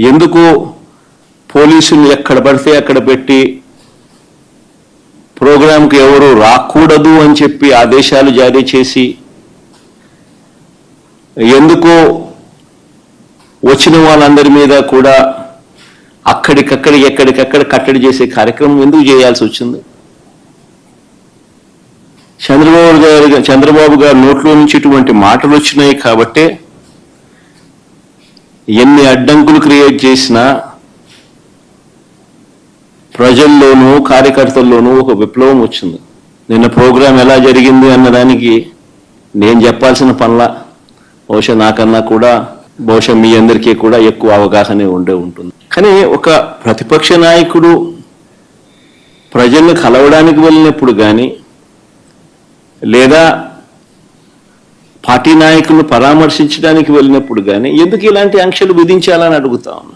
ఎందుకు పోలీసులు ఎక్కడ పడితే అక్కడ పెట్టి ప్రోగ్రాంకి ఎవరు రాకూడదు అని చెప్పి ఆదేశాలు జారీ చేసి, ఎందుకు వచ్చిన వాళ్ళందరి మీద కూడా ఎక్కడికక్కడ కట్టడి చేసే కార్యక్రమం ఎందుకు చేయాల్సి వచ్చింది? చంద్రబాబు గారు నోట్లో నుంచి ఇటువంటి మాటలు వచ్చినాయి కాబట్టే ఎన్ని అడ్డంకులు క్రియేట్ చేసినా ప్రజల్లోనూ కార్యకర్తల్లోనూ ఒక విప్లవం వచ్చింది. నిన్న ప్రోగ్రాం ఎలా జరిగింది అన్నదానికి నేను చెప్పాల్సిన పనుల బహుశా నాకన్నా కూడా బహుశా మీ అందరికీ కూడా ఎక్కువ అవగాహన ఉంటుంది. కానీ ఒక ప్రతిపక్ష నాయకుడు ప్రజల్ని కలవడానికి వెళ్ళినప్పుడు కానీ లేదా పార్టీ నాయకులను పరామర్శించడానికి వెళ్ళినప్పుడు కానీ ఎందుకు ఇలాంటి ఆంక్షలు విధించాలని అడుగుతా ఉన్నా.